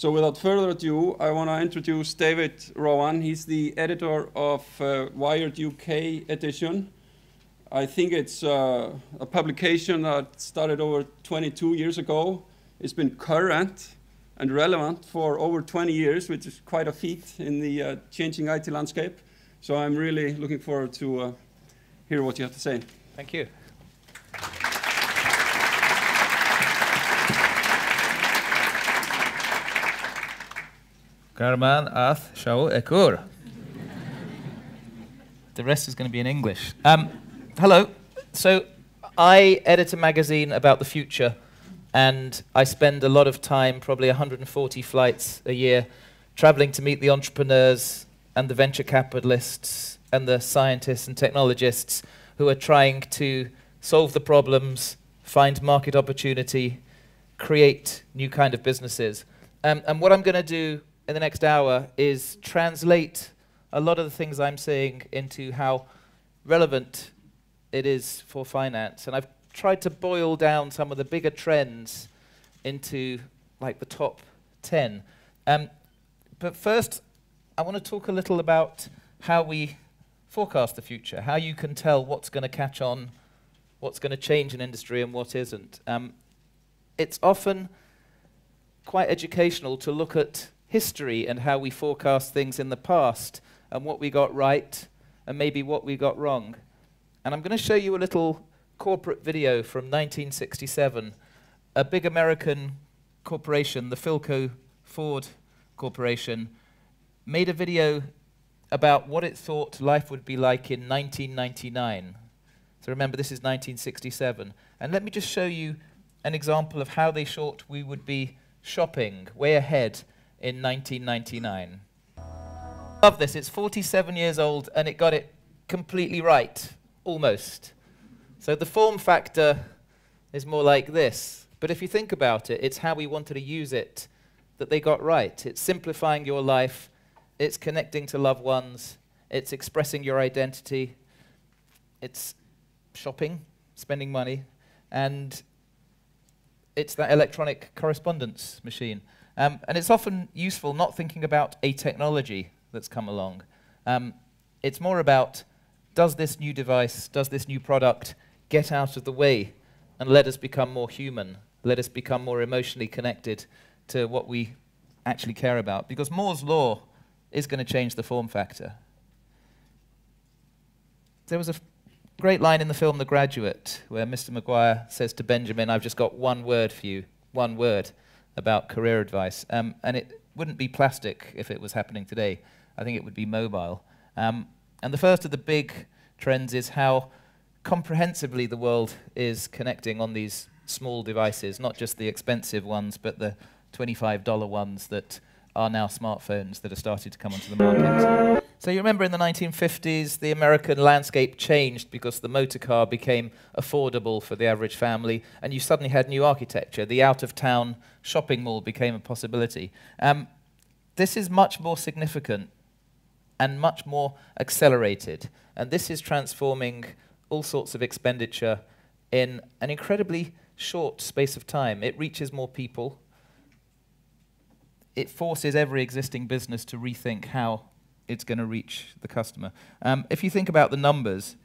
So without further ado, I want to introduce David Rowan. He's the editor of Wired UK edition. I think it's a publication that started over 22 years ago. It's been current and relevant for over 20 years, which is quite a feat in the changing IT landscape. So I'm really looking forward to hear what you have to say. Thank you. Garman ath shao ekur. The rest is going to be in English. Hello. So I edit a magazine about the future, and I spend a lot of time, probably 140 flights a year, traveling to meet the entrepreneurs and the venture capitalists and the scientists and technologists who are trying to solve the problems, find market opportunity, create new kind of businesses. And what I'm going to do in the next hour is translate a lot of the things I'm saying into how relevant it is for finance. And I've tried to boil down some of the bigger trends into like the top 10. But first, I want to talk a little about how we forecast the future, how you can tell what's going to catch on, what's going to change in industry and what isn't. It's often quite educational to look at history and how we forecast things in the past and what we got right and maybe what we got wrong. And I'm going to show you a little corporate video from 1967. A big American corporation, the Philco Ford Corporation, made a video about what it thought life would be like in 1999. So remember, this is 1967. And let me just show you an example of how they thought we would be shopping way ahead in 1999. Love this. It's 47 years old, and it got it completely right, almost. So the form factor is more like this. But if you think about it, it's how we wanted to use it that they got right. It's simplifying your life. It's connecting to loved ones. It's expressing your identity. It's shopping, spending money. And it's that electronic correspondence machine. And it's often useful not thinking about a technology that's come along. It's more about, does this new device, does this new product get out of the way and let us become more human, let us become more emotionally connected to what we actually care about? Because Moore's law is going to change the form factor. There was a great line in the film The Graduate where Mr. Maguire says to Benjamin, "I've just got one word for you, one word about career advice." And it wouldn't be plastic if it was happening today. I think it would be mobile. And the first of the big trends is how comprehensively the world is connecting on these small devices, not just the expensive ones, but the $25 ones that are now smartphones that are starting to come onto the market. So you remember in the 1950s, the American landscape changed because the motor car became affordable for the average family, and you suddenly had new architecture. The out-of-town shopping mall became a possibility. This is much more significant and much more accelerated, and this is transforming all sorts of expenditure in an incredibly short space of time. It reaches more people. It forces every existing business to rethink how it's going to reach the customer. If you think about the numbers,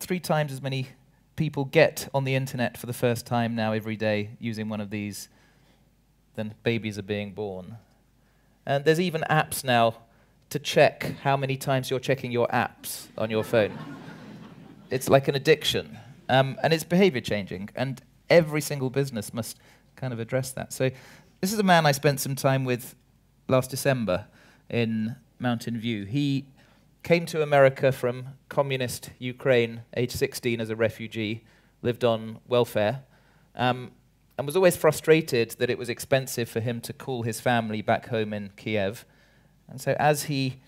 3 times as many people get on the internet for the first time now every day using one of these than babies are being born. And there's even apps now to check how many times you're checking your apps on your phone. It's like an addiction, and it's behavior changing, and every single business must kind of address that. So this is a man I spent some time with last December in Mountain View. He came to America from communist Ukraine, age 16 as a refugee, lived on welfare, and was always frustrated that it was expensive for him to call his family back home in Kiev. And so as he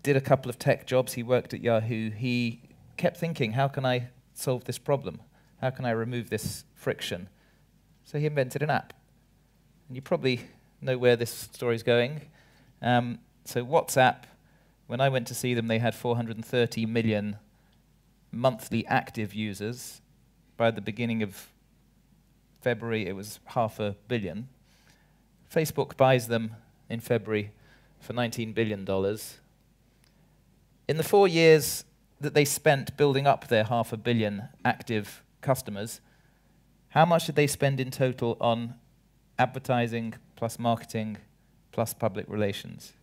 did a couple of tech jobs, he worked at Yahoo, he kept thinking, how can I solve this problem? How can I remove this friction? So he invented an app. And you probably know where this story's going. So WhatsApp, when I went to see them, they had 430 million monthly active users. By the beginning of February, it was 500 million. Facebook buys them in February for $19 billion. In the 4 years that they spent building up their 500 million active customers, how much did they spend in total on advertising plus marketing plus public relations?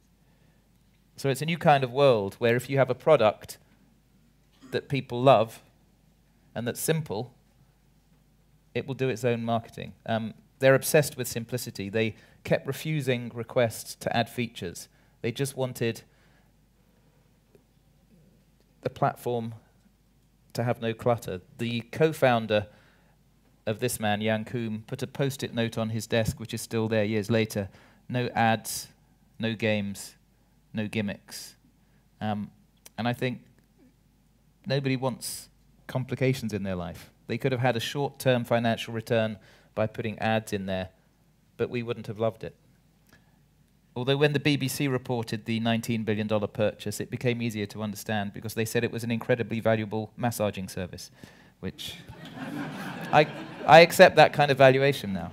So it's a new kind of world where if you have a product that people love and that's simple, it will do its own marketing. They're obsessed with simplicity. They kept refusing requests to add features. They just wanted the platform to have no clutter. The co-founder of this man, Jan Koum, put a post-it note on his desk, which is still there years later. No ads, no games, no gimmicks. And I think nobody wants complications in their life. They could have had a short-term financial return by putting ads in there, but we wouldn't have loved it. Although when the BBC reported the $19 billion purchase, it became easier to understand because they said it was an incredibly valuable massaging service, which I accept that kind of valuation now.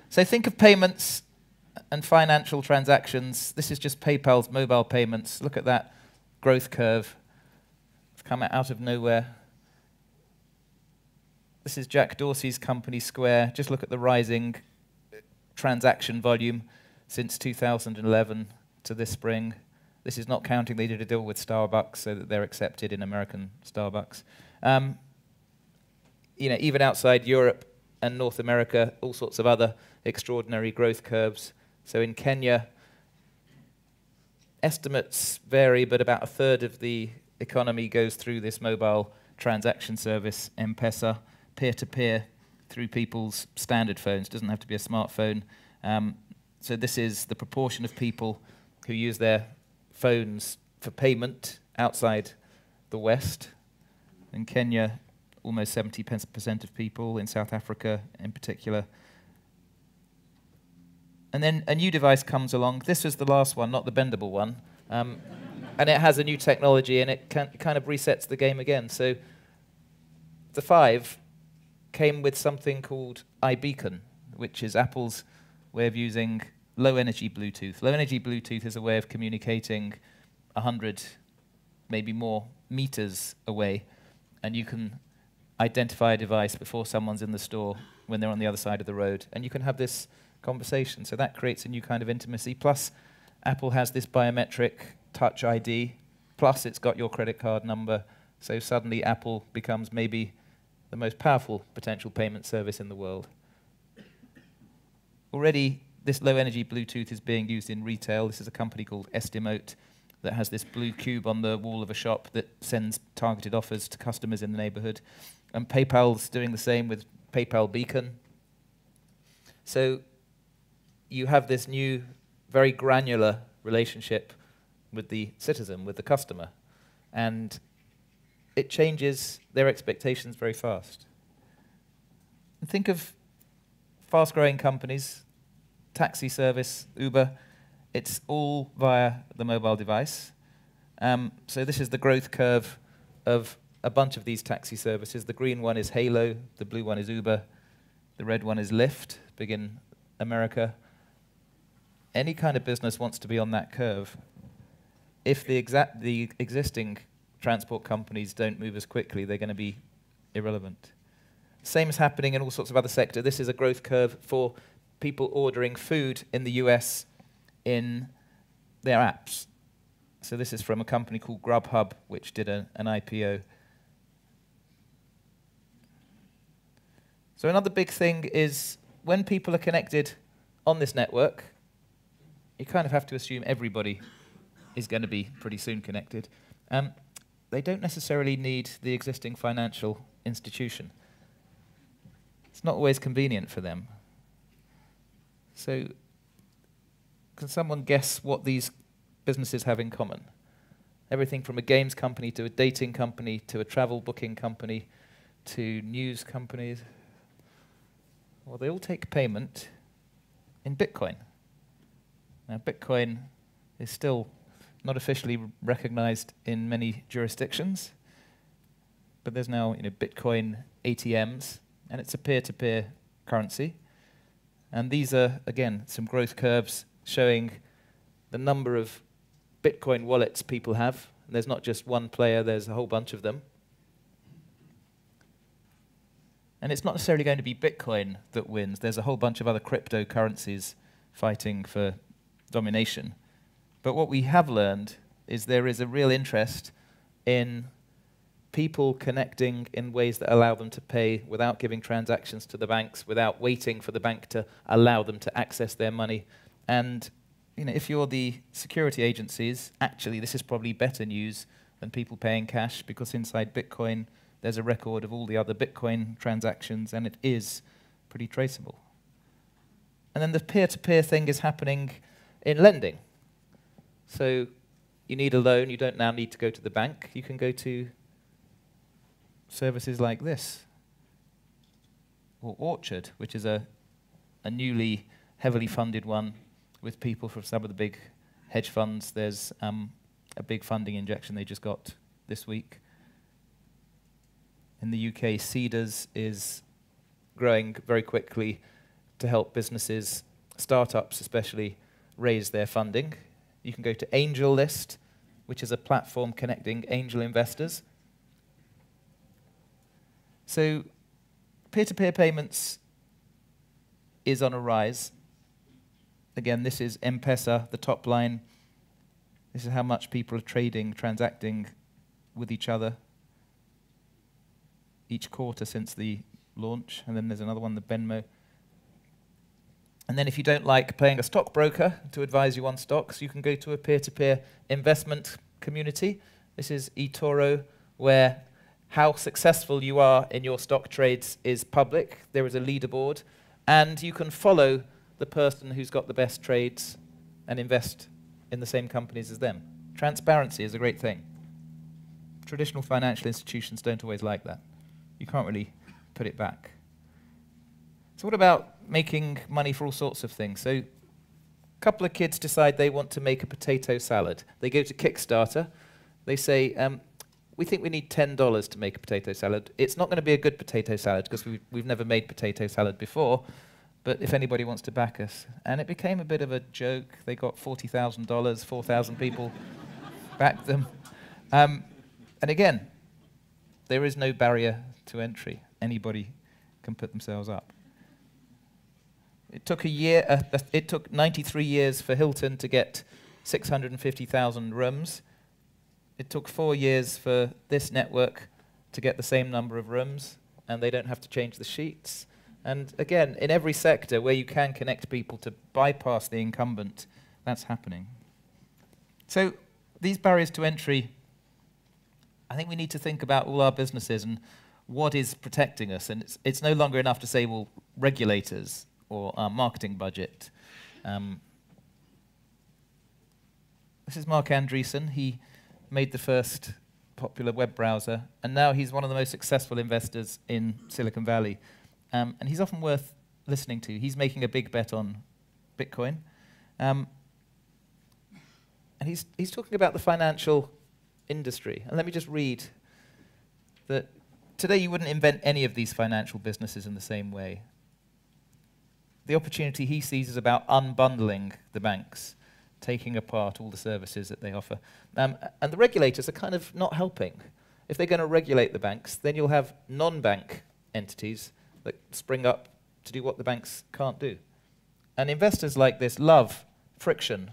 So think of payments and financial transactions. This is just PayPal's mobile payments. Look at that growth curve. It's come out of nowhere. This is Jack Dorsey's company Square. Just look at the rising transaction volume since 2011 to this spring. This is not counting they did a deal with Starbucks so that they're accepted in American Starbucks. Even outside Europe and North America, all sorts of other extraordinary growth curves. So in Kenya, estimates vary, but about a third of the economy goes through this mobile transaction service, M-Pesa, peer-to-peer, through people's standard phones. Doesn't have to be a smartphone. So this is the proportion of people who use their phones for payment outside the West. In Kenya, almost 70% of people. In South Africa, in particular. And then a new device comes along. This was the last one, not the bendable one. And it has a new technology, and it kind of resets the game again. So the 5 came with something called iBeacon, which is Apple's way of using low-energy Bluetooth. Low-energy Bluetooth is a way of communicating 100, maybe more, meters away, and you can identify a device before someone's in the store when they're on the other side of the road, and you can have this conversation. So that creates a new kind of intimacy. Plus, Apple has this biometric Touch ID, plus it's got your credit card number, so suddenly Apple becomes maybe the most powerful potential payment service in the world. Already, this low-energy Bluetooth is being used in retail. This is a company called Estimote that has this blue cube on the wall of a shop that sends targeted offers to customers in the neighborhood. And PayPal's doing the same with PayPal Beacon. So you have this new, very granular relationship with the citizen, with the customer. And it changes their expectations very fast. And think of fast-growing companies, taxi service, Uber. It's all via the mobile device. So this is the growth curve of a bunch of these taxi services. The green one is Halo, the blue one is Uber, the red one is Lyft, big in America. Any kind of business wants to be on that curve. If the existing transport companies don't move as quickly, they're going to be irrelevant. Same is happening in all sorts of other sectors. This is a growth curve for people ordering food in the US in their apps. So this is from a company called Grubhub, which did an IPO. So another big thing is when people are connected on this network, you kind of have to assume everybody is going to be pretty soon connected. They don't necessarily need the existing financial institution. It's not always convenient for them. So can someone guess what these businesses have in common? Everything from a games company to a dating company to a travel booking company to news companies. Well, they all take payment in Bitcoin. Now, Bitcoin is still not officially recognized in many jurisdictions, but there's now Bitcoin ATMs, and it's a peer-to-peer currency. And these are, again, some growth curves showing the number of Bitcoin wallets people have. And there's not just one player, there's a whole bunch of them. And it's not necessarily going to be Bitcoin that wins. There's a whole bunch of other cryptocurrencies fighting for domination. But what we have learned is there is a real interest in people connecting in ways that allow them to pay without giving transactions to the banks, without waiting for the bank to allow them to access their money. And if you're the security agencies, actually this is probably better news than people paying cash, because inside Bitcoin there's a record of all the other Bitcoin transactions, and it is pretty traceable. And then the peer-to-peer thing is happening in lending. So you need a loan, you don't now need to go to the bank, you can go to services like this, or Orchard, which is a newly heavily funded one with people from some of the big hedge funds. There's a big funding injection they just got this week. In the UK, Cedars is growing very quickly to help businesses, startups especially, raise their funding. You can go to AngelList, which is a platform connecting angel investors. So peer-to-peer payments is on a rise. Again, this is M-Pesa, the top line. This is how much people are trading, transacting with each other each quarter since the launch. And then there's another one, the Venmo. And then if you don't like paying a stockbroker to advise you on stocks, you can go to a peer-to-peer investment community. This is eToro, where how successful you are in your stock trades is public. There is a leaderboard, and you can follow the person who's got the best trades and invest in the same companies as them. Transparency is a great thing. Traditional financial institutions don't always like that. You can't really put it back. So what about making money for all sorts of things? So a couple of kids decide they want to make a potato salad. They go to Kickstarter. They say, we think we need $10 to make a potato salad. It's not going to be a good potato salad because we've never made potato salad before, but if anybody wants to back us. And it became a bit of a joke. They got $40,000, 4,000 people backed them. And again, there is no barrier to entry. Anybody can put themselves up. It took it took 93 years for Hilton to get 650,000 rooms. It took 4 years for this network to get the same number of rooms, and they don't have to change the sheets. And again, in every sector where you can connect people to bypass the incumbent, that's happening. So these barriers to entry, I think we need to think about all our businesses and what is protecting us. And it's no longer enough to say, well, regulators or our marketing budget. This is Mark Andreessen. He made the first popular web browser, and now he's one of the most successful investors in Silicon Valley. And he's often worth listening to. He's making a big bet on Bitcoin. And he's talking about the financial industry. And let me just read that today you wouldn't invent any of these financial businesses in the same way. The opportunity he sees is about unbundling the banks, taking apart all the services that they offer. And the regulators are kind of not helping. If they're going to regulate the banks, then you'll have non-bank entities that spring up to do what the banks can't do. And investors like this love friction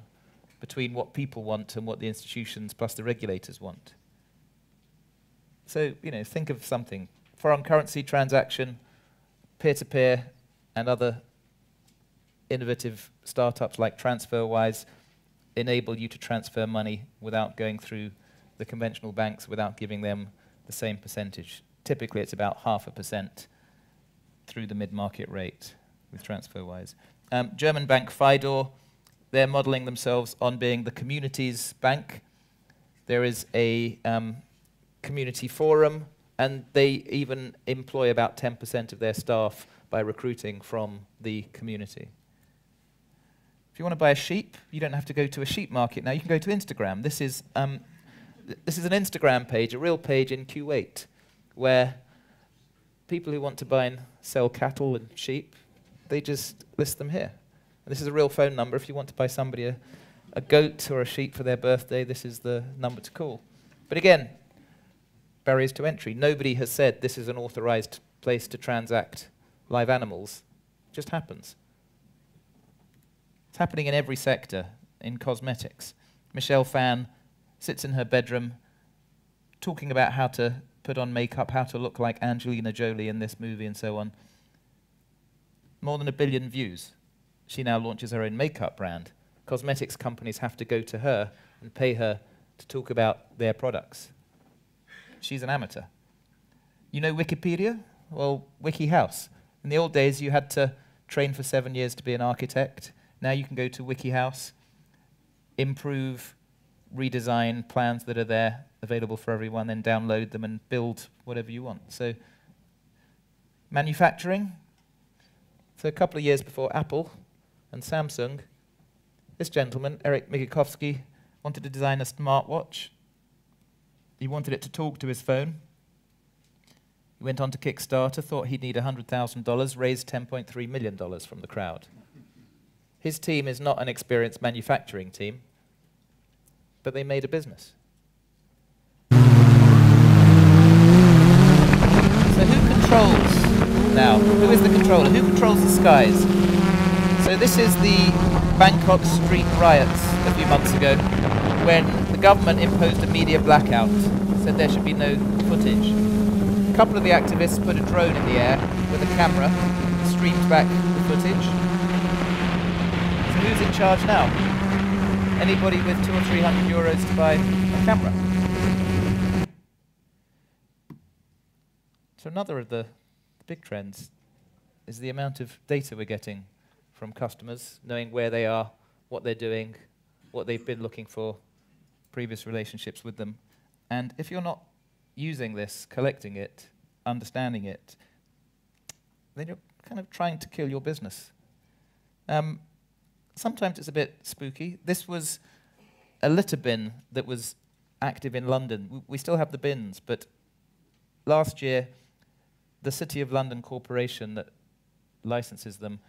between what people want and what the institutions plus the regulators want. So, think of something. Foreign currency transaction, peer-to-peer, and other innovative startups like TransferWise enable you to transfer money without going through the conventional banks, without giving them the same percentage. Typically, it's about 0.5% through the mid-market rate with TransferWise. German bank Fidor, they're modeling themselves on being the community's bank. There is a community forum, and they even employ about 10% of their staff by recruiting from the community. If you want to buy a sheep, you don't have to go to a sheep market now. You can go to Instagram. This is an Instagram page, a real page in Kuwait, where people who want to buy and sell cattle and sheep they just list them here. And this is a real phone number. If you want to buy somebody a goat or a sheep for their birthday, this is the number to call. But again, barriers to entry. Nobody has said this is an authorized place to transact live animals. It just happens. It's happening in every sector. In cosmetics, Michelle Phan sits in her bedroom talking about how to put on makeup, how to look like Angelina Jolie in this movie and so on. More than 1 billion views. She now launches her own makeup brand. Cosmetics companies have to go to her and pay her to talk about their products. She's an amateur. You know Wikipedia? Well, WikiHouse. In the old days, you had to train for 7 years to be an architect. Now you can go to WikiHouse, improve, redesign plans that are there, available for everyone, then download them and build whatever you want. So, manufacturing. So a couple of years before Apple and Samsung, this gentleman, Eric Migalkowski, wanted to design a smartwatch. He wanted it to talk to his phone. He went on to Kickstarter, thought he'd need $100,000, raised $10.3 million from the crowd. His team is not an experienced manufacturing team, but they made a business. So who controls now? Who is the controller? Who controls the skies? So this is the Bangkok street riots a few months ago, when the government imposed a media blackout, said there should be no footage. A couple of the activists put a drone in the air with a camera, streamed back the footage. So who's in charge now? Anybody with 200 or 300 euros to buy a camera? So another of the big trends is the amount of data we're getting from customers, knowing where they are, what they're doing, what they've been looking for, previous relationships with them. And if you're not using this, collecting it, understanding it, then you're kind of trying to kill your business. Sometimes it's a bit spooky. This was a litter bin that was active in London. We still have the bins, but last year, the City of London Corporation that licenses them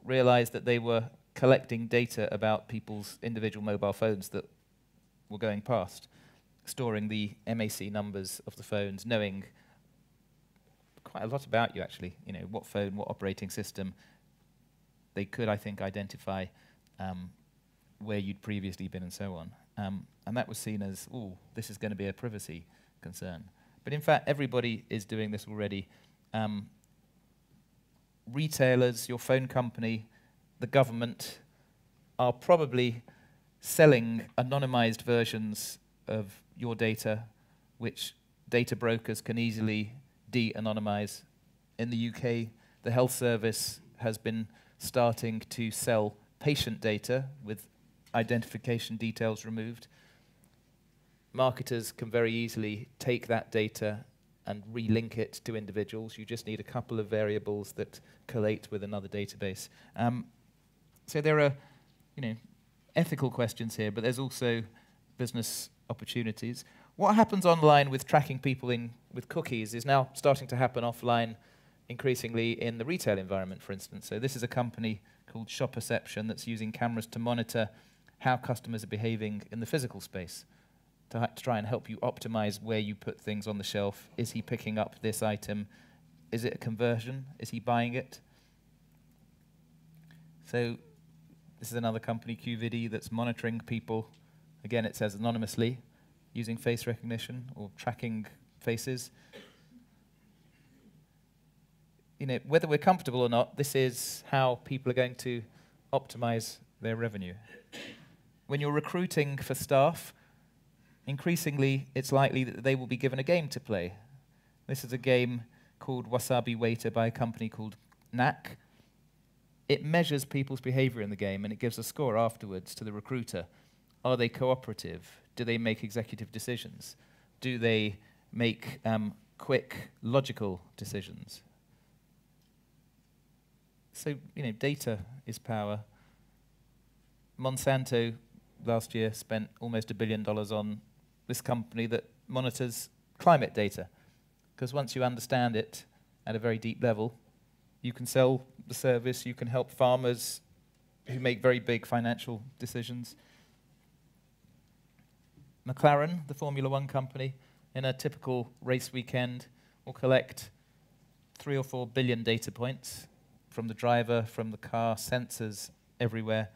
realized that they were collecting data about people's individual mobile phones that were going past, storing the MAC numbers of the phones, knowing quite a lot about you, actually. You know, what phone, what operating system. They could, I think, identify where you'd previously been and so on. And that was seen as, oh, this is going to be a privacy concern. But in fact, everybody is doing this already. Retailers, your phone company, the government are probably selling anonymized versions of your data, which data brokers can easily de-anonymize. In the UK, the health service has been starting to sell patient data with identification details removed. Marketers can very easily take that data and relink it to individuals. You just need a couple of variables that collate with another database. So there are, ethical questions here, but there's also business opportunities. What happens online with tracking people with cookies is now starting to happen offline increasingly in the retail environment, for instance. So this is a company called Shop Perception that's using cameras to monitor how customers are behaving in the physical space to try and help you optimize where you put things on the shelf. Is he picking up this item? Is it a conversion? Is he buying it? So this is another company, QVD, that's monitoring people. Again, it says anonymously, using face recognition or tracking faces. Whether we're comfortable or not, this is how people are going to optimize their revenue. When you're recruiting for staff, increasingly it's likely that they will be given a game to play. This is a game called Wasabi Waiter by a company called Knack. It measures people's behavior in the game and it gives a score afterwards to the recruiter. Are they cooperative? Do they make executive decisions? Do they make quick, logical decisions? So, data is power. Monsanto last year spent almost $1 billion on this company that monitors climate data. Because once you understand it at a very deep level, You can sell the service, you can help farmers who make very big financial decisions. McLaren, the Formula One company, in a typical race weekend, will collect 3 or 4 billion data points from the driver, from the car, sensors everywhere,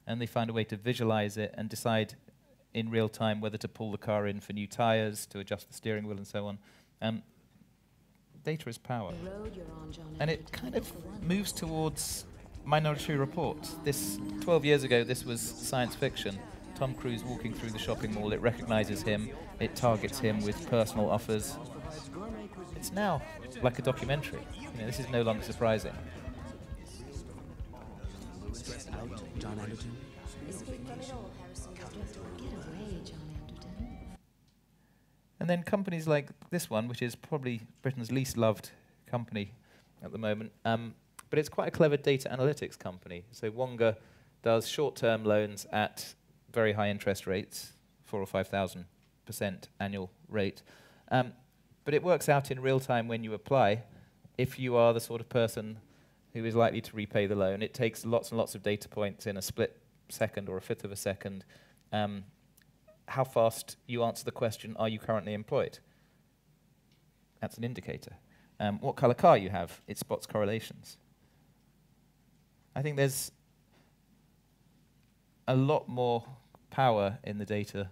and they find a way to visualize it and decide in real time whether to pull the car in for new tires, to adjust the steering wheel and so on. Data is power. And it kind of moves towards Minority Report. 12 years ago, this was science fiction. Tom Cruise walking through the shopping mall, it recognizes him, it targets him with personal offers. It's now like a documentary. You know, this is no longer surprising. And then companies like this one, which is probably Britain's least loved company at the moment, but it's quite a clever data analytics company. So Wonga does short-term loans at very high interest rates, 4,000 or 5,000% annual rate. But it works out in real time when you apply. If you are the sort of person who is likely to repay the loan, it takes lots and lots of data points in a split second or a fifth of a second. How fast you answer the question, are you currently employed? That's an indicator. What color car you have, it spots correlations. I think there's a lot more power in the data,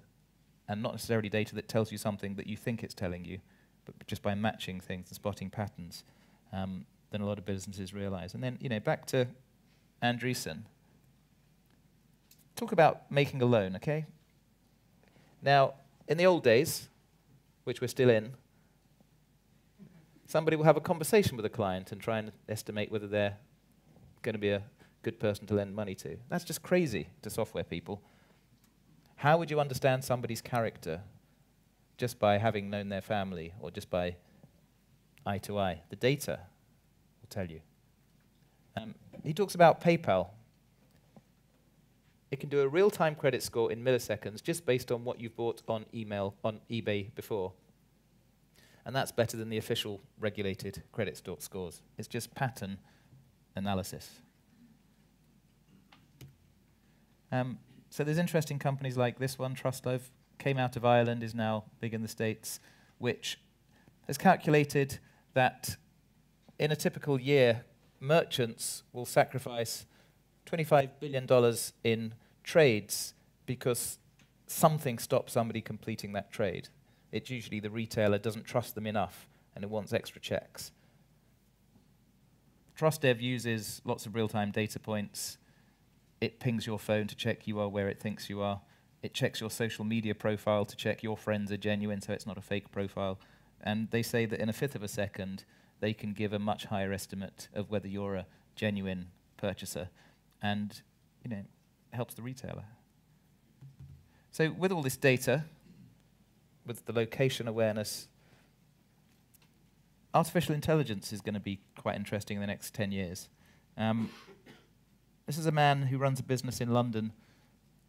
and not necessarily data that tells you something that you think it's telling you, but just by matching things and spotting patterns, than a lot of businesses realize. And then, you know, back to Andreessen. Talk about making a loan, okay? Now, in the old days, which we're still in, somebody will have a conversation with a client and try and estimate whether they're going to be a good person to lend money to. That's just crazy to software people. How would you understand somebody's character just by having known their family or just by eye to eye? The data will tell you. He talks about PayPal. It can do a real-time credit score in milliseconds just based on what you've bought on email on eBay before. And that's better than the official regulated credit scores. It's just pattern analysis. So there's interesting companies like this one, Trustove, came out of Ireland, is now big in the States, which has calculated that in a typical year, merchants will sacrifice $25 billion in trades because something stops somebody completing that trade. It's usually the retailer doesn't trust them enough and it wants extra checks. Trustdev uses lots of real-time data points. It pings your phone to check you are where it thinks you are. It checks your social media profile to check your friends are genuine, so it's not a fake profile. And they say that in a fifth of a second, they can give a much higher estimate of whether you're a genuine purchaser. And, you know, it helps the retailer. So with all this data, with the location awareness, artificial intelligence is going to be quite interesting in the next 10 years. This is a man who runs a business in London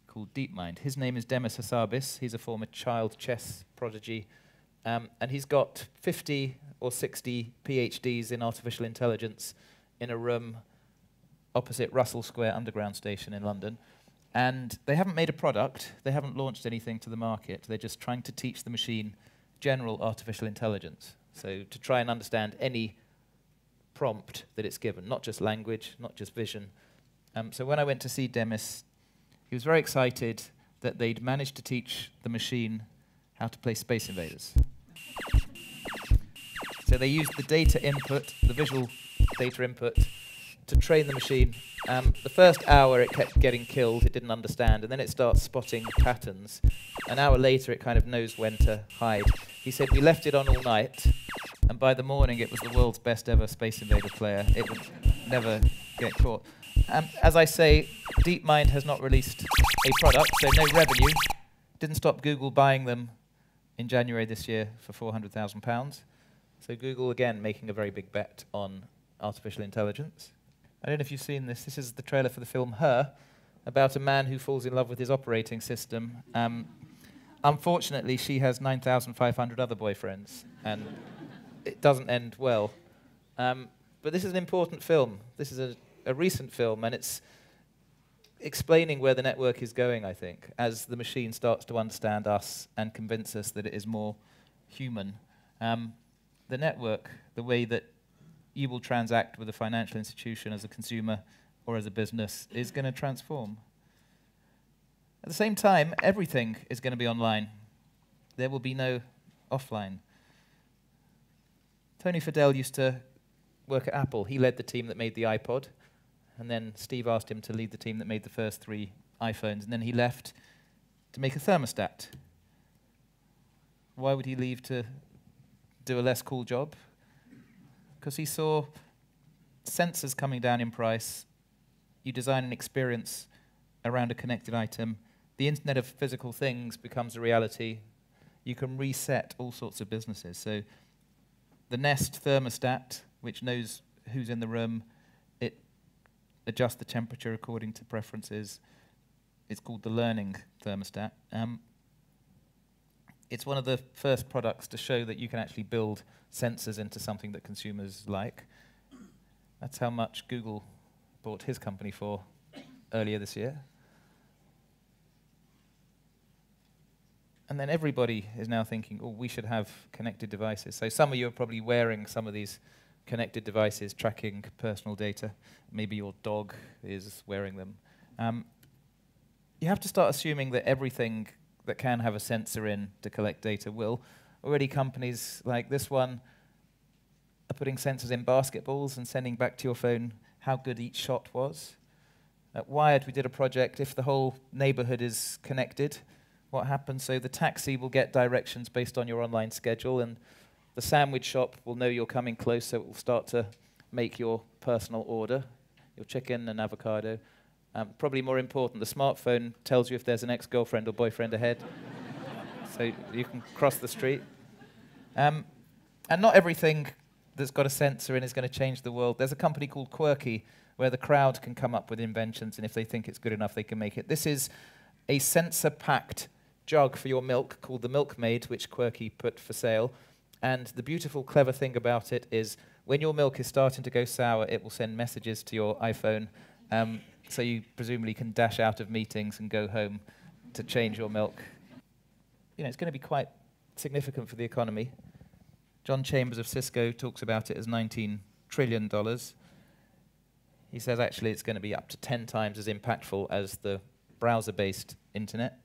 called DeepMind. His name is Demis Hassabis. He's a former child chess prodigy. And he's got 50 or 60 PhDs in artificial intelligence in a room opposite Russell Square Underground Station in London. And they haven't made a product. They haven't launched anything to the market. They're just trying to teach the machine general artificial intelligence. So to try and understand any prompt that it's given, not just language, not just vision. So when I went to see Demis, he was very excited that they'd managed to teach the machine how to play Space Invaders. So they used the data input, the visual data input, to train the machine. The first hour it kept getting killed, it didn't understand, and then it starts spotting patterns. An hour later it kind of knows when to hide. He said we left it on all night, and by the morning it was the world's best ever Space Invader player. It would never get caught. As I say, DeepMind has not released a product, so no revenue. Didn't stop Google buying them in January this year for £400,000. So Google, again, making a very big bet on artificial intelligence. I don't know if you've seen this. This is the trailer for the film Her, about a man who falls in love with his operating system. Unfortunately, she has 9,500 other boyfriends, and it doesn't end well. But this is an important film. This is a recent film, and it's explaining where the network is going, I think, as the machine starts to understand us and convince us that it is more human. The network, the way that you will transact with a financial institution as a consumer or as a business, is going to transform. At the same time, everything is going to be online. There will be no offline. Tony Fadell used to work at Apple. He led the team that made the iPod, and then Steve asked him to lead the team that made the first 3 iPhones, and then he left to make a thermostat. Why would he leave to do a less cool job? Because he saw sensors coming down in price. You design an experience around a connected item. The Internet of Physical Things becomes a reality. You can reset all sorts of businesses. So the Nest thermostat, which knows who's in the room, it adjusts the temperature according to preferences. It's called the learning thermostat. It's one of the first products to show that you can actually build sensors into something that consumers like. That's how much Google bought his company for earlier this year. And then everybody is now thinking, oh, we should have connected devices. So some of you are probably wearing some of these connected devices tracking personal data. Maybe your dog is wearing them. You have to start assuming that everything that can have a sensor in to collect data will. Already companies like this one are putting sensors in basketballs and sending back to your phone how good each shot was. At Wired, we did a project, if the whole neighborhood is connected, what happens? So the taxi will get directions based on your online schedule, and the sandwich shop will know you're coming close, so it will start to make your personal order, your chicken and avocado. Probably more important, the smartphone tells you if there's an ex-girlfriend or boyfriend ahead, so you can cross the street. And not everything that's got a sensor in is going to change the world. There's a company called Quirky, where the crowd can come up with inventions, and if they think it's good enough, they can make it. This is a sensor-packed jug for your milk called the Milkmaid, which Quirky put for sale. And the beautiful, clever thing about it is when your milk is starting to go sour, it will send messages to your iPhone, so you presumably can dash out of meetings and go home to change your milk. You know, it's going to be quite significant for the economy. John Chambers of Cisco talks about it as $19 trillion. He says actually it's going to be up to 10 times as impactful as the browser-based internet.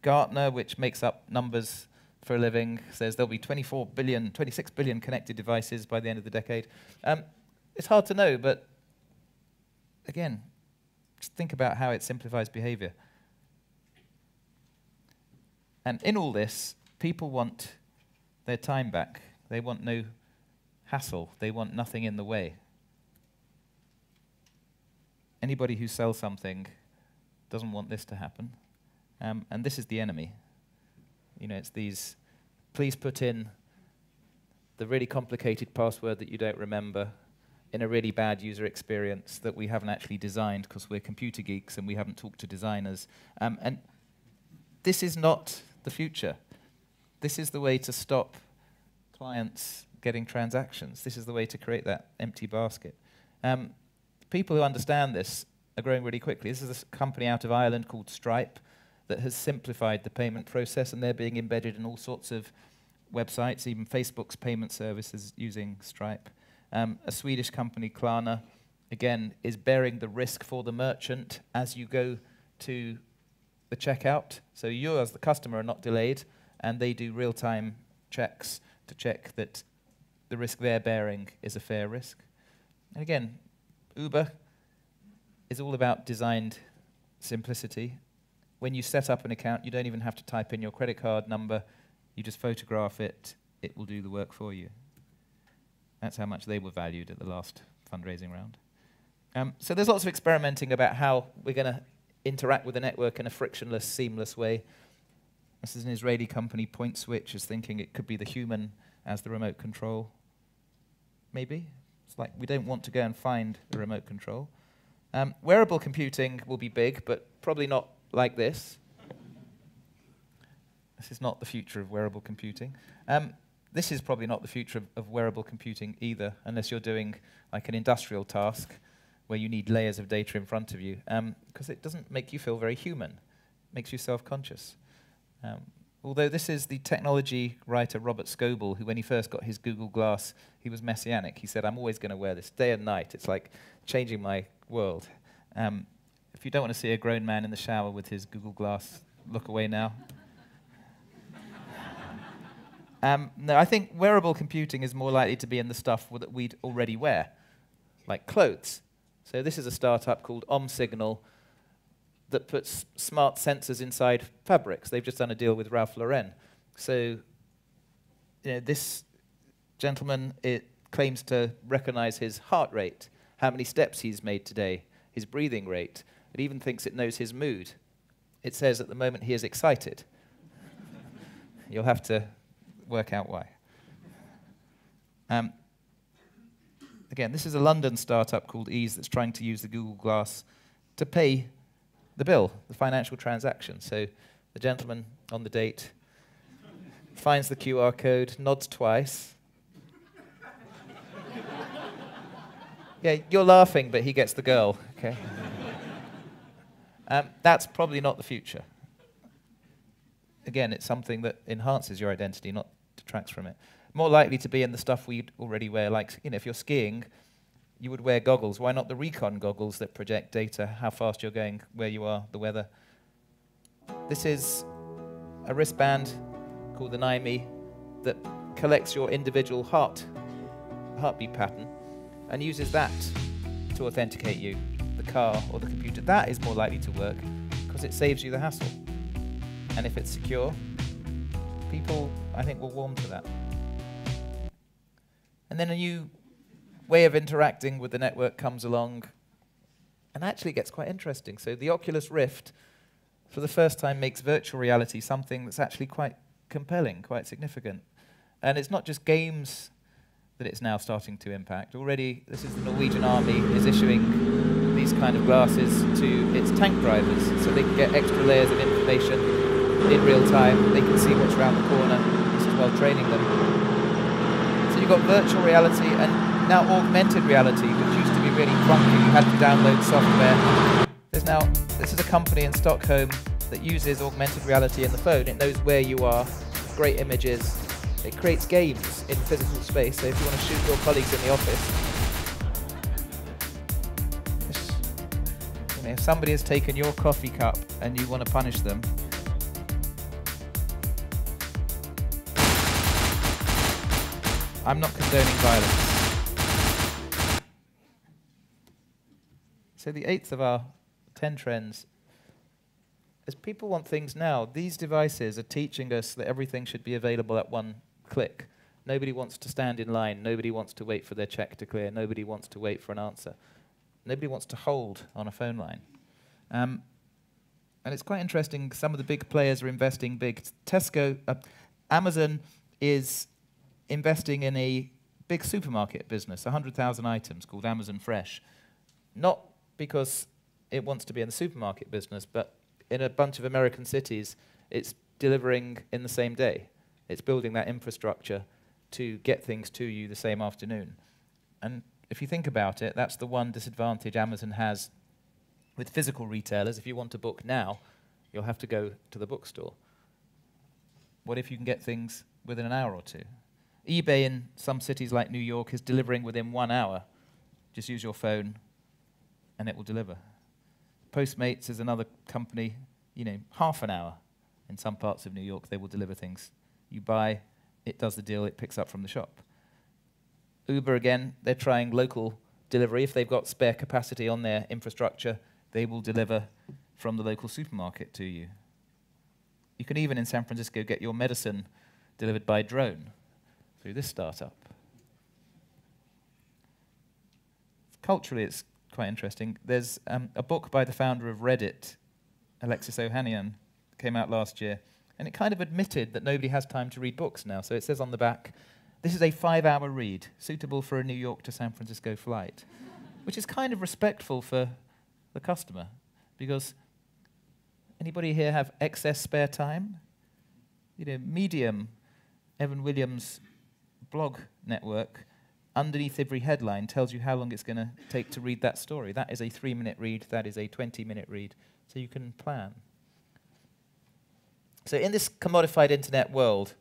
Gartner, which makes up numbers for a living, says there'll be 26 billion connected devices by the end of the decade. It's hard to know, but again, just think about how it simplifies behavior. And in all this, people want their time back. They want no hassle. They want nothing in the way. Anybody who sells something doesn't want this to happen. And this is the enemy. You know, it's these, please put in the really complicated password that you don't remember in a really bad user experience that we haven't actually designed because we're computer geeks and we haven't talked to designers. And this is not the future. This is the way to stop clients getting transactions. This is the way to create that empty basket. People who understand this are growing really quickly. This is a company out of Ireland called Stripe that has simplified the payment process, and they're being embedded in all sorts of websites. Even Facebook's payment service is using Stripe. A Swedish company, Klarna, again, is bearing the risk for the merchant as you go to the checkout. So you, as the customer, are not delayed, and they do real-time checks to check that the risk they're bearing is a fair risk. And again, Uber is all about designed simplicity. When you set up an account, you don't even have to type in your credit card number. You just photograph it. It will do the work for you. That's how much they were valued at the last fundraising round. So there's lots of experimenting about how we're going to interact with the network in a frictionless, seamless way. This is an Israeli company, Point Switch, is thinking it could be the human as the remote control. Maybe. It's like we don't want to go and find the remote control. Wearable computing will be big, but probably not like this. This is not the future of wearable computing. this is probably not the future of wearable computing either, unless you're doing like an industrial task where you need layers of data in front of you, because it doesn't make you feel very human. It makes you self-conscious. Although this is the technology writer Robert Scoble, who when he first got his Google Glass, he was messianic. He said, I'm always going to wear this day and night. It's like changing my world. If you don't want to see a grown man in the shower with his Google Glass, look away now. No, I think wearable computing is more likely to be in the stuff that we'd already wear, like clothes. So this is a startup called OmSignal that puts smart sensors inside fabrics. They've just done a deal with Ralph Lauren. So this gentleman, it claims to recognize his heart rate, how many steps he's made today, his breathing rate. It even thinks it knows his mood. It says at the moment he is excited. You'll have to work out why. Again, this is a London startup called Ease that's trying to use the Google Glass to pay the bill, the financial transaction. So the gentleman on the date finds the QR code, nods twice. Yeah, you're laughing, but he gets the girl, okay? That's probably not the future. Again, it's something that enhances your identity, not detracts from it. More likely to be in the stuff we'd already wear, like, if you're skiing, you would wear goggles. Why not the recon goggles that project data, how fast you're going, where you are, the weather? This is a wristband called the NIME that collects your individual heartbeat pattern and uses that to authenticate you, the car or the computer. That is more likely to work because it saves you the hassle. And if it's secure, people, I think, will warm to that. And then a new way of interacting with the network comes along, and actually it gets quite interesting. So the Oculus Rift, for the first time, makes virtual reality something that's actually quite compelling, quite significant. And it's not just games that it's now starting to impact. Already, this is the Norwegian Army is issuing these kind of glasses to its tank drivers, so they can get extra layers of information in real time. They can see what's around the corner. This is while training them. So you've got virtual reality and now augmented reality, which used to be really clunky. You had to download software. This is a company in Stockholm that uses augmented reality in the phone. It knows where you are, great images. It creates games in physical space, so if you want to shoot your colleagues in the office, if somebody has taken your coffee cup and you want to punish them, I'm not condoning violence. So the 8th of our 10 trends, as people want things now, these devices are teaching us that everything should be available at one click. Nobody wants to stand in line. Nobody wants to wait for their check to clear. Nobody wants to wait for an answer. Nobody wants to hold on a phone line. And it's quite interesting, some of the big players are investing big. Amazon is investing in a big supermarket business, 100,000 items, called Amazon Fresh. Not because it wants to be in the supermarket business, but in a bunch of American cities, it's delivering in the same day. It's building that infrastructure to get things to you the same afternoon. And if you think about it, that's the one disadvantage Amazon has with physical retailers. If you want to book now, you'll have to go to the bookstore. What if you can get things within an hour or two? eBay in some cities like New York is delivering within 1 hour. Just use your phone and it will deliver. Postmates is another company, half an hour. In some parts of New York, they will deliver things. You buy, it does the deal, it picks up from the shop. Uber, again, they're trying local delivery. If they've got spare capacity on their infrastructure, they will deliver from the local supermarket to you. You can even, in San Francisco, get your medicine delivered by drone through this startup. Culturally, it's quite interesting. There's a book by the founder of Reddit, Alexis Ohanian, came out last year, and it kind of admitted that nobody has time to read books now. So it says on the back, this is a 5-hour read, suitable for a New York to San Francisco flight, which is kind of respectful for the customer, because anybody here have excess spare time? Medium, Evan Williams blog network, underneath every headline tells you how long it's going to take to read that story. That is a 3-minute read, that is a 20-minute read, so you can plan. So in this commodified internet world,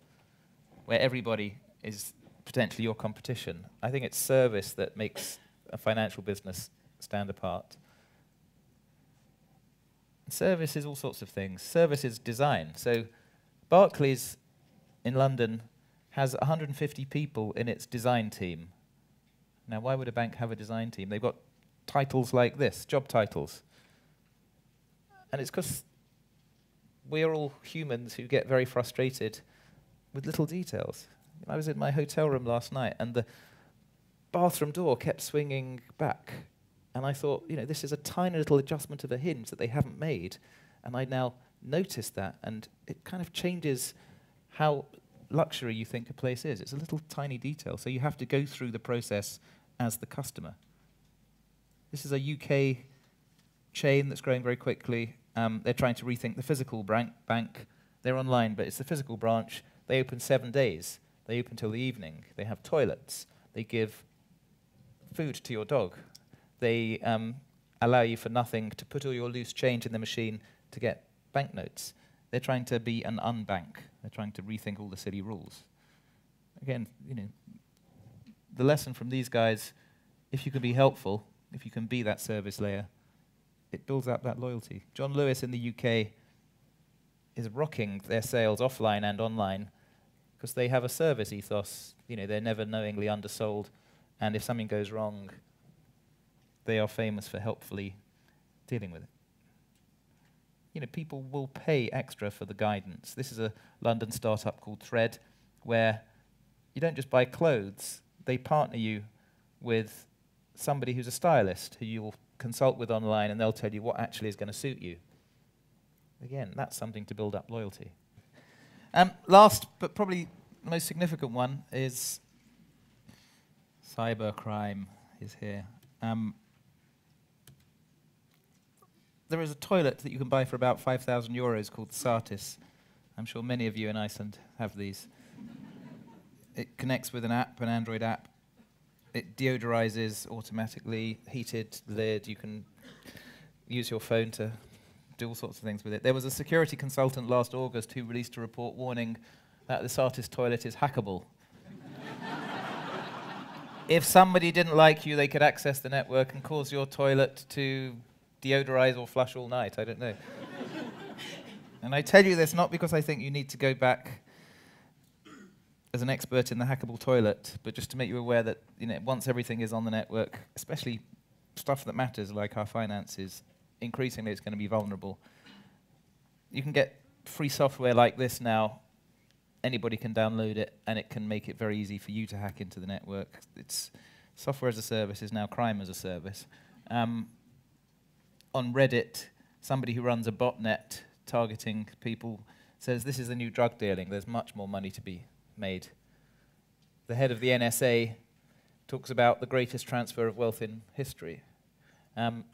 where everybody is potentially your competition, I think it's service that makes a financial business stand apart. Service is all sorts of things. Service is design. So Barclays in London has 150 people in its design team. Now, why would a bank have a design team? They've got titles like this, job titles. And it's because we're all humans who get very frustrated with little details. I was in my hotel room last night, and the bathroom door kept swinging back. And I thought, this is a tiny little adjustment of a hinge that they haven't made. And I now notice that, and it kind of changes how luxury you think a place is. It's a little tiny detail, so you have to go through the process as the customer. This is a UK chain that's growing very quickly. They're trying to rethink the physical bank. They're online, but it's the physical branch. They open 7 days. They open till the evening. They have toilets. They give food to your dog. They allow you for nothing to put all your loose change in the machine to get banknotes. They're trying to be an unbank. They're trying to rethink all the silly rules. Again, the lesson from these guys, if you can be helpful, if you can be that service layer, it builds up that loyalty. John Lewis in the UK is rocking their sales offline and online because they have a service ethos. They're never knowingly undersold, and if something goes wrong, they are famous for helpfully dealing with it. People will pay extra for the guidance. This is a London startup called Thread, where you don't just buy clothes. They partner you with somebody who's a stylist who you'll consult with online, and they'll tell you what actually is going to suit you. Again, that's something to build up loyalty. Last, but probably the most significant one, is cybercrime is here. There is a toilet that you can buy for about 5,000 euros called Satis. I'm sure many of you in Iceland have these. It connects with an app, an Android app. It deodorizes automatically, heated lid. You can use your phone to do all sorts of things with it. There was a security consultant last August who released a report warning that the Satis toilet is hackable. If somebody didn't like you, they could access the network and cause your toilet to deodorize or flush all night. I don't know. And I tell you this not because I think you need to go back as an expert in the hackable toilet, but just to make you aware that once everything is on the network, especially stuff that matters like our finances, increasingly it's going to be vulnerable. You can get free software like this now. Anybody can download it, and it can make it very easy for you to hack into the network. It's software as a service is now crime as a service. On Reddit, somebody who runs a botnet targeting people says this is the new drug dealing. There's much more money to be made. The head of the NSA talks about the greatest transfer of wealth in history. And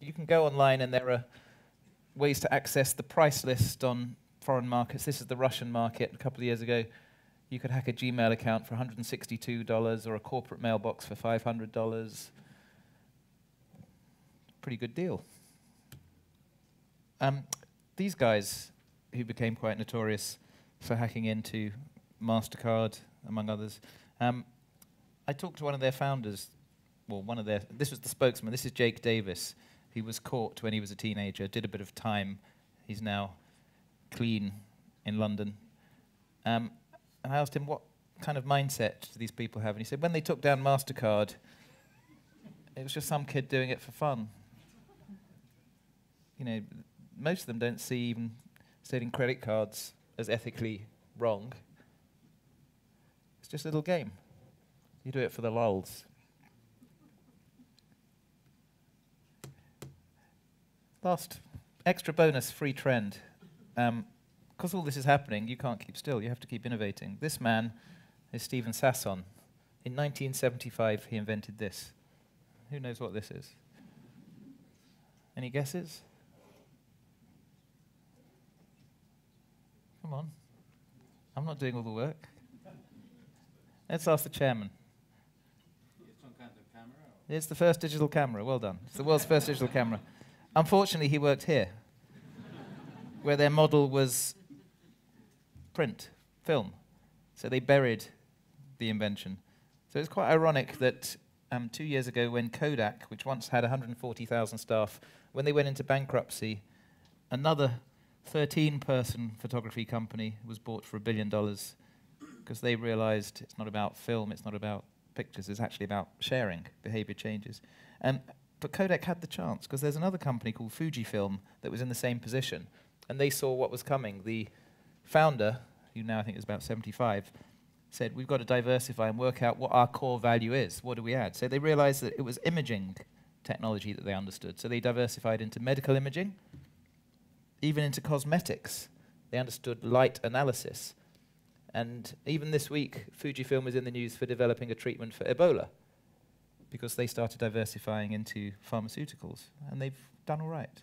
you can go online, and there are ways to access the price list on foreign markets. This is the Russian market. A couple of years ago, you could hack a Gmail account for $162 or a corporate mailbox for $500. Pretty good deal. These guys, who became quite notorious for hacking into MasterCard, among others, I talked to one of their founders, this was the spokesman, this is Jake Davis. He was caught when he was a teenager, did a bit of time. He's now clean in London. And I asked him, what kind of mindset do these people have? And he said, when they took down MasterCard, it was just some kid doing it for fun. Most of them don't see even stating credit cards as ethically wrong. It's just a little game. You do it for the lulz. Last extra bonus free trend. Because all this is happening, you can't keep still. You have to keep innovating. This man is Stephen Sasson. In 1975, he invented this. Who knows what this is? Any guesses? Come on. I'm not doing all the work. Let's ask the chairman. It's some kind of camera? It's the first digital camera. Well done. It's the world's first digital camera. Unfortunately, he worked here, where their model was print, film. So they buried the invention. So it's quite ironic that 2 years ago when Kodak, which once had 140,000 staff, when they went into bankruptcy, another 13-person photography company was bought for $1 billion because they realized it's not about film, it's not about pictures, it's actually about sharing, behavior changes. But Kodak had the chance because there's another company called Fujifilm that was in the same position, and they saw what was coming. The founder, who now I think is about 75, said, we've got to diversify and work out what our core value is. What do we add? So they realized that it was imaging technology that they understood. So they diversified into medical imaging, even into cosmetics. They understood light analysis. And even this week, Fujifilm was in the news for developing a treatment for Ebola because they started diversifying into pharmaceuticals, and they've done all right.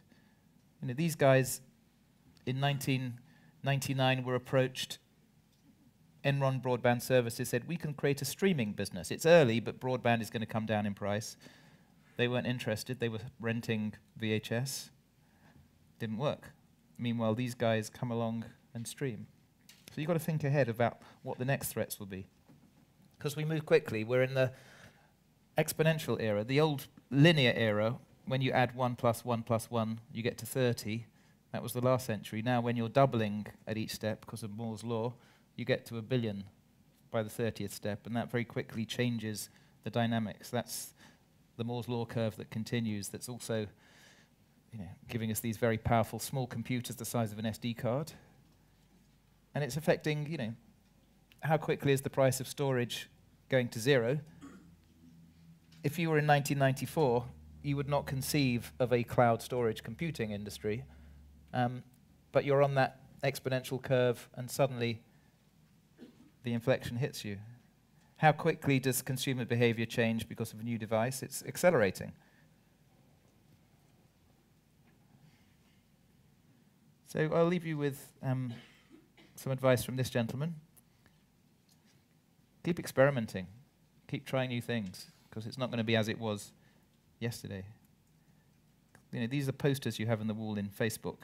You know, these guys in 1999 were approached. Enron Broadband Services said, we can create a streaming business. It's early, but broadband is going to come down in price. They weren't interested. They were renting VHS. Didn't work. Meanwhile, these guys come along and stream. So you've got to think ahead about what the next threats will be. Because we move quickly. We're in the exponential era. The old linear era, when you add 1 plus 1 plus 1, you get to 30. That was the last century. Now when you're doubling at each step because of Moore's law, you get to 1 billion by the 30th step, and that very quickly changes the dynamics. That's the Moore's law curve that continues, that's also giving us these very powerful small computers the size of an SD card. And it's affecting, how quickly is the price of storage going to zero? If you were in 1994, you would not conceive of a cloud storage computing industry, but you're on that exponential curve, and suddenly the inflection hits you. How quickly does consumer behavior change because of a new device? It's accelerating. So I'll leave you with some advice from this gentleman. Keep experimenting. Keep trying new things, because it's not going to be as it was yesterday. These are posters you have on the wall in Facebook.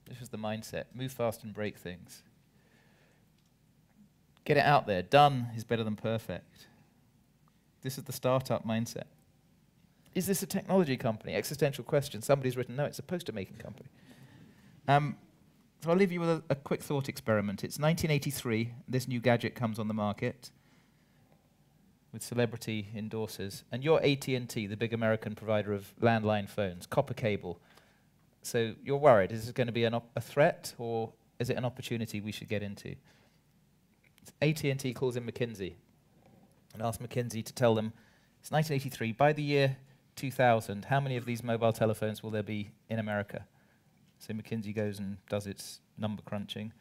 This is the mindset. Move fast and break things. Get it out there. Done is better than perfect. This is the startup mindset. Is this a technology company? Existential question. Somebody's written, no, it's a poster-making company. So I'll leave you with a quick thought experiment. It's 1983. This new gadget comes on the market with celebrity endorsers. And you're AT&T, the big American provider of landline phones, copper cable. So you're worried. Is this going to be a threat, or is it an opportunity we should get into? AT&T calls in McKinsey and asks McKinsey to tell them, it's 1983, by the year 2000, how many of these mobile telephones will there be in America? So McKinsey goes and does its number crunching,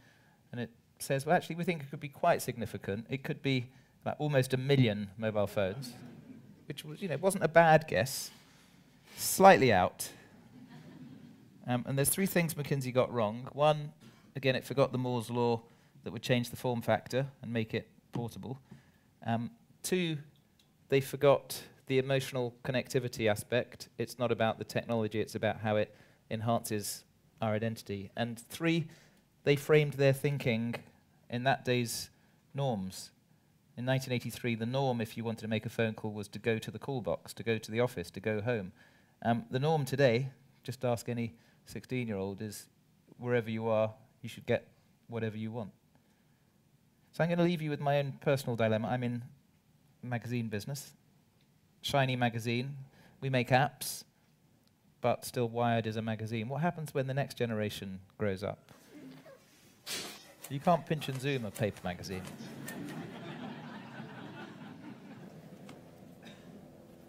and it says, well, actually, we think it could be quite significant. It could be like almost 1 million mobile phones, which was, wasn't a bad guess, slightly out. And there's 3 things McKinsey got wrong. One, again, it forgot the Moore's law that would change the form factor and make it portable. 2, they forgot the emotional connectivity aspect. It's not about the technology, it's about how it enhances our identity. And 3, they framed their thinking in that day's norms. In 1983, the norm, if you wanted to make a phone call, was to go to the call box, to go to the office, to go home. The norm today, just ask any 16-year-old, is wherever you are, you should get whatever you want. So I'm going to leave you with my own personal dilemma. I'm in the magazine business. Shiny magazine. We make apps, but still Wired is a magazine. What happens when the next generation grows up? You can't pinch and zoom a paper magazine.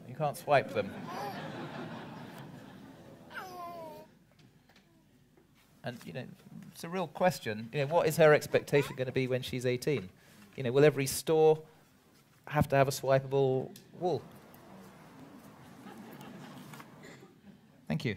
You can't swipe them. And it's a real question. What is her expectation going to be when she's 18? Will every store have to have a swipeable wall? Thank you.